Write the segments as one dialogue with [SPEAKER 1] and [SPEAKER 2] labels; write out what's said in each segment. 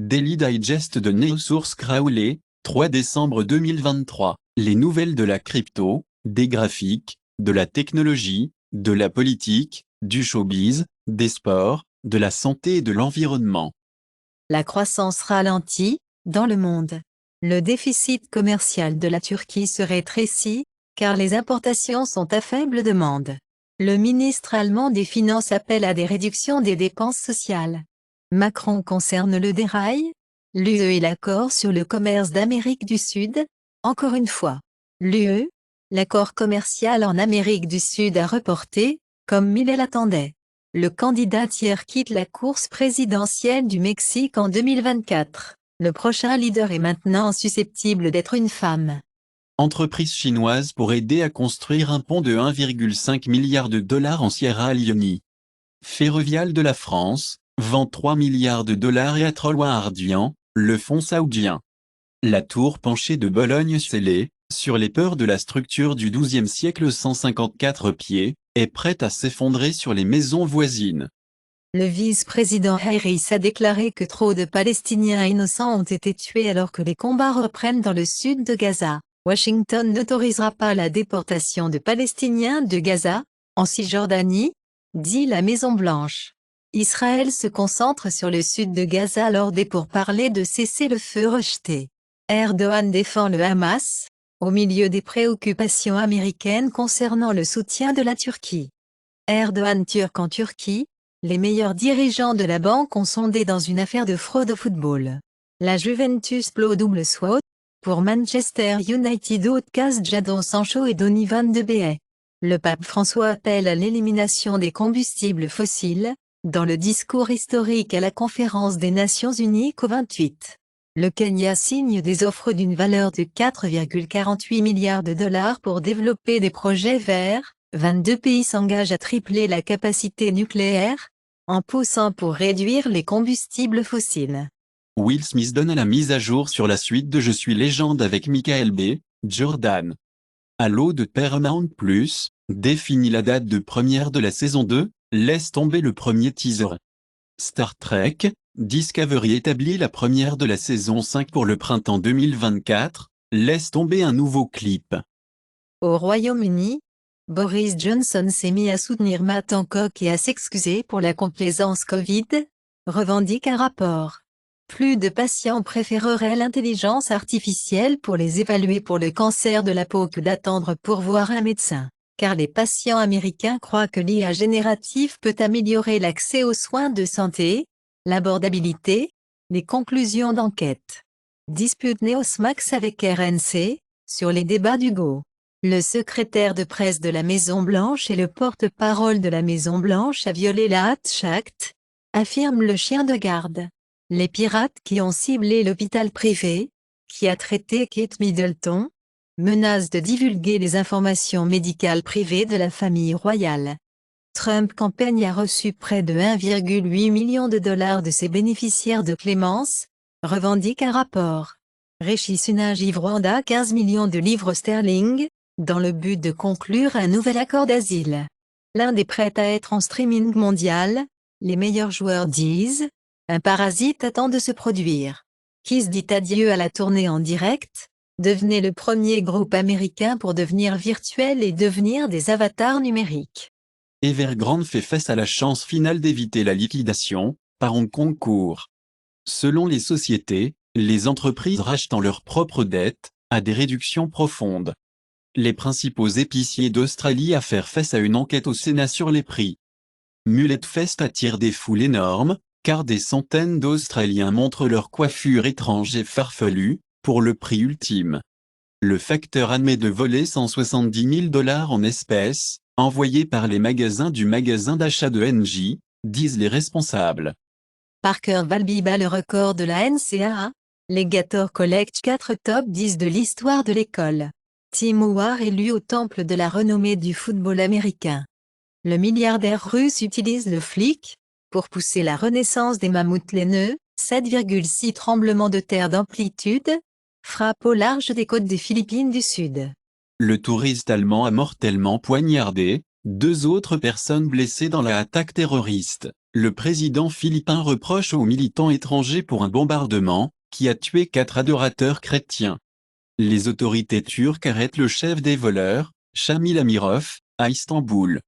[SPEAKER 1] Daily Digest de Neosource Crowley, 3 décembre 2023. Les nouvelles de la crypto, des graphiques, de la technologie, de la politique, du showbiz, des sports, de la santé et de l'environnement.
[SPEAKER 2] La croissance ralentit, dans le monde. Le déficit commercial de la Turquie se rétrécit, car les importations sont à faible demande. Le ministre allemand des Finances appelle à des réductions des dépenses sociales. Macron concerne le dérail. L'UE et l'accord sur le commerce d'Amérique du Sud. Encore une fois, l'UE, l'accord commercial en Amérique du Sud a reporté, comme il l'attendait. Le candidat tiers quitte la course présidentielle du Mexique en 2024. Le prochain leader est maintenant susceptible d'être une femme.
[SPEAKER 1] Entreprise chinoise pour aider à construire un pont de 1,5 milliard de dollars en Sierra Leone. Ferrovial de la France, vend 3 milliards de dollars et à Trollway-Ardian, le fonds saoudien. La tour penchée de Bologne scellée, sur les peurs de la structure du XIIe siècle 154 pieds, est prête à s'effondrer sur les maisons voisines.
[SPEAKER 2] Le vice-président Harris a déclaré que trop de Palestiniens innocents ont été tués alors que les combats reprennent dans le sud de Gaza. Washington n'autorisera pas la déportation de Palestiniens de Gaza, en Cisjordanie, dit la Maison-Blanche. Israël se concentre sur le sud de Gaza lors des pourparlers de cessez-le-feu rejetés. Erdogan défend le Hamas, au milieu des préoccupations américaines concernant le soutien de la Turquie. Erdogan turc en Turquie, les meilleurs dirigeants de la banque ont sondé dans une affaire de fraude au football. La Juventus plo double SWOT, pour Manchester United outcast Jadon Sancho et Donny van de Beek. Le pape François appelle à l'élimination des combustibles fossiles, dans le discours historique à la conférence des Nations Unies COP28. Le Kenya signe des offres d'une valeur de 4,48 milliards de dollars pour développer des projets verts. 22 pays s'engagent à tripler la capacité nucléaire, en poussant pour réduire les combustibles fossiles.
[SPEAKER 1] Will Smith donne la mise à jour sur la suite de Je suis légende avec Michael B. Jordan. Halo de Paramount+, définit la date de première de la saison 2, laisse tomber le premier teaser. Star Trek, Discovery établit la première de la saison 5 pour le printemps 2024, laisse tomber un nouveau clip.
[SPEAKER 2] Au Royaume-Uni, Boris Johnson s'est mis à soutenir Matt Hancock et à s'excuser pour la complaisance Covid, revendique un rapport. Plus de patients préféreraient l'intelligence artificielle pour les évaluer pour le cancer de la peau que d'attendre pour voir un médecin, car les patients américains croient que l'IA générative peut améliorer l'accès aux soins de santé, l'abordabilité, les conclusions d'enquête. Dispute Neosmax avec RNC, sur les débats d'Hugo. Le secrétaire de presse de la Maison-Blanche et le porte-parole de la Maison-Blanche a violé la Hatch Act, affirme le chien de garde. Les pirates qui ont ciblé l'hôpital privé, qui a traité Kate Middleton, menacent de divulguer les informations médicales privées de la famille royale. Trump Campagne a reçu près de 1,8 million de dollars de ses bénéficiaires de clémence, revendique un rapport. Rishi Sunak Rwanda 15 millions de livres sterling, dans le but de conclure un nouvel accord d'asile. L'Inde est prête à être en streaming mondial, les meilleurs joueurs disent. Un parasite attend de se produire. Kiss dit adieu à la tournée en direct, devenez le premier groupe américain pour devenir virtuel et devenir des avatars numériques.
[SPEAKER 1] Evergrande fait face à la chance finale d'éviter la liquidation, par Hong Kong Court. Selon les sociétés, les entreprises rachetant leurs propres dettes, à des réductions profondes. Les principaux épiciers d'Australie à faire face à une enquête au Sénat sur les prix. Mullet Fest attire des foules énormes, car des centaines d'Australiens montrent leur coiffure étrange et farfelue, pour le prix ultime. Le facteur admet de voler 170 000 dollars en espèces, envoyés par les magasins du magasin d'achat de NJ, disent les responsables.
[SPEAKER 2] Parker Valby bat le record de la NCAA. Les Gators collectent 4 top 10 de l'histoire de l'école. Tim Howard élu au temple de la renommée du football américain. Le milliardaire russe utilise le flic, pour pousser la renaissance des mammouths laineux. 7,6 tremblements de terre d'amplitude, frappe au large des côtes des Philippines du Sud.
[SPEAKER 1] Le touriste allemand a mortellement poignardé, 2 autres personnes blessées dans la attaque terroriste. Le président philippin reproche aux militants étrangers pour un bombardement, qui a tué 4 adorateurs chrétiens. Les autorités turques arrêtent le chef des voleurs, Shamil Amirov, à Istanbul.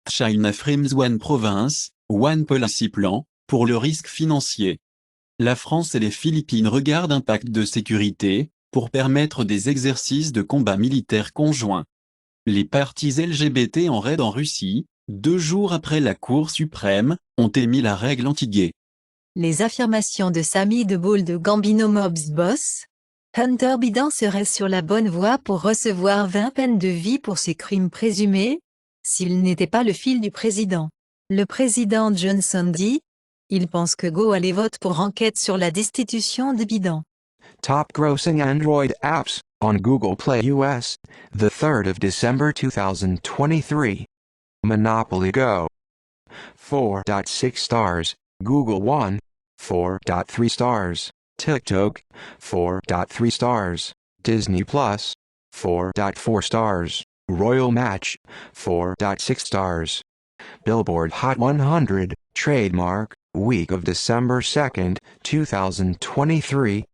[SPEAKER 1] China Frames One Province, One Policy Plan, pour le risque financier. La France et les Philippines regardent un pacte de sécurité, pour permettre des exercices de combat militaires conjoints. Les partis LGBT en raid en Russie, 2 jours après la Cour suprême, ont émis la règle anti-gay.
[SPEAKER 2] Les affirmations de Sami de Ball de Gambino Mobs Boss. Hunter Biden serait sur la bonne voie pour recevoir 20 peines de vie pour ses crimes présumés, s'il n'était pas le fil du président. Le président Johnson dit, il pense que Go allait vote pour enquête sur la destitution de Biden.
[SPEAKER 3] Top grossing Android apps on Google Play US, the 3rd of December 2023. Monopoly Go. 4.6 stars. Google One. 4.3 stars. TikTok. 4.3 stars. Disney Plus. 4.4 stars. Royal Match. 4.6 stars. Billboard Hot 100, trademark, week of December 2nd, 2023.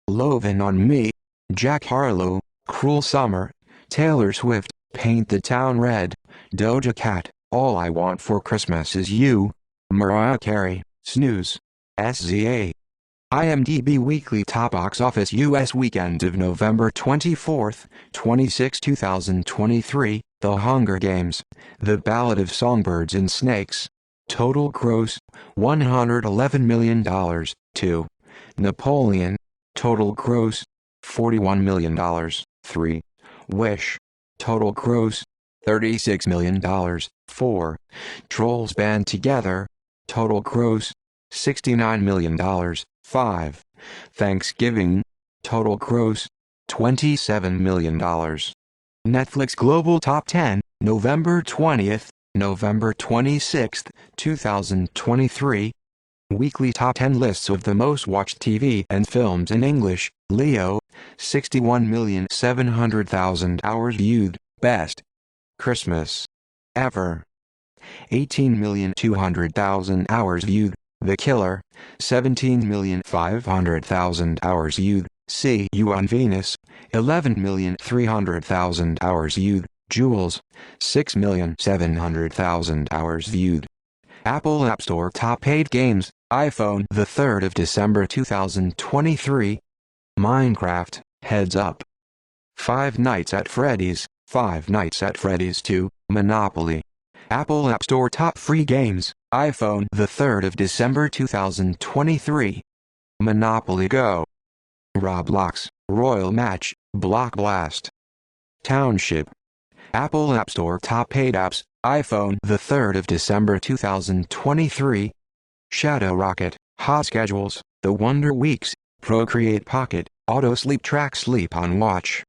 [SPEAKER 3] Lovin' on Me, Jack Harlow, Cruel Summer, Taylor Swift, Paint the Town Red, Doja Cat, All I Want for Christmas Is You, Mariah Carey, Snooze, SZA. IMDb Weekly Top Box Office US Weekend of November 24, 26, 2023, The Hunger Games, The Ballad of Songbirds and Snakes. Total gross, $111 million, 2. Napoleon. Total gross, $41 million, 3. Wish. Total gross, $36 million, 4. Trolls Band Together. Total gross, $69 million, 5. Thanksgiving. Total gross, $27 million. Netflix Global Top 10, November 20th, November 26th, 2023. Weekly Top 10 lists of the most watched TV and films in English. Leo, 61,700,000 hours viewed, best. Christmas. Ever. 18,200,000 hours viewed. The Killer, 17,500,000 hours viewed. See You on Venus, 11,300,000 hours viewed. Jules, 6,700,000 hours viewed. Apple App Store Top 8 Games, iPhone the 3rd of December 2023. Minecraft, Heads Up. Five Nights at Freddy's, Five Nights at Freddy's 2, Monopoly. Apple App Store Top Free Games, iPhone the 3rd of December 2023. Monopoly Go. Roblox, Royal Match, Block Blast. Township. Apple App Store Top 8 Apps, iPhone the 3rd of December 2023. Shadow Rocket, Hot Schedules, The Wonder Weeks, Procreate Pocket, Auto Sleep Track Sleep on Watch.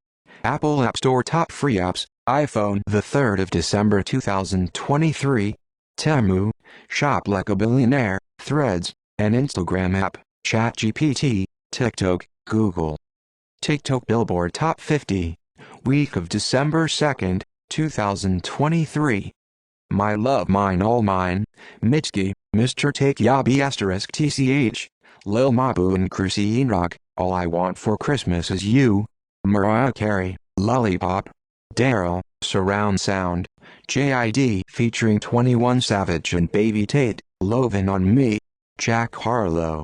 [SPEAKER 3] Apple App Store Top Free Apps, iPhone the 3rd of December 2023. Temu, Shop Like a Billionaire, Threads, an Instagram app, ChatGPT, TikTok, Google. TikTok Billboard Top 50. Week of December 2nd, 2023. My Love Mine All Mine, Mitski, Mr. Take Yabi * TCH, Lil Mabu and Chrissy Rock, All I Want for Christmas Is You, Mariah Carey, Lollipop, Daryl, Surround Sound, JID featuring 21 Savage and Baby Tate, Lovin' on Me, Jack Harlow.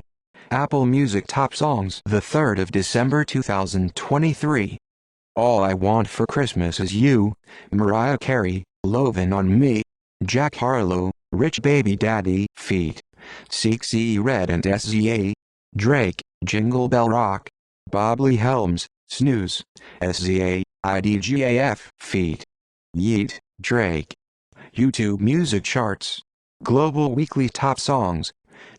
[SPEAKER 3] Apple Music Top Songs the 3rd of December 2023. All I Want for Christmas Is You, Mariah Carey, Lovin' on Me, Jack Harlow, Rich Baby Daddy, feat. CeeXe Red and SZA. Drake, Jingle Bell Rock. Bob Lee Helms, Snooze, SZA, IDGAF, feat. Yeet, Drake. YouTube Music Charts. Global Weekly Top Songs.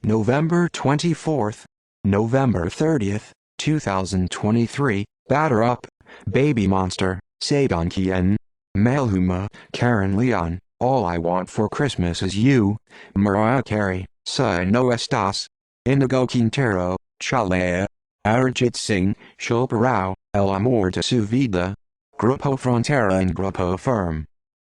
[SPEAKER 3] November 24th, November 30th, 2023, Batter Up, Baby Monster, Saban Kien, Maluma, Karen Leon, All I Want for Christmas Is You, Mariah Carey, Soy No Estás, Inigo Quintero, Chalea, Arijit Singh, Shilpa Rao, El Amor de Su Vida, Grupo Frontera and Grupo Firme.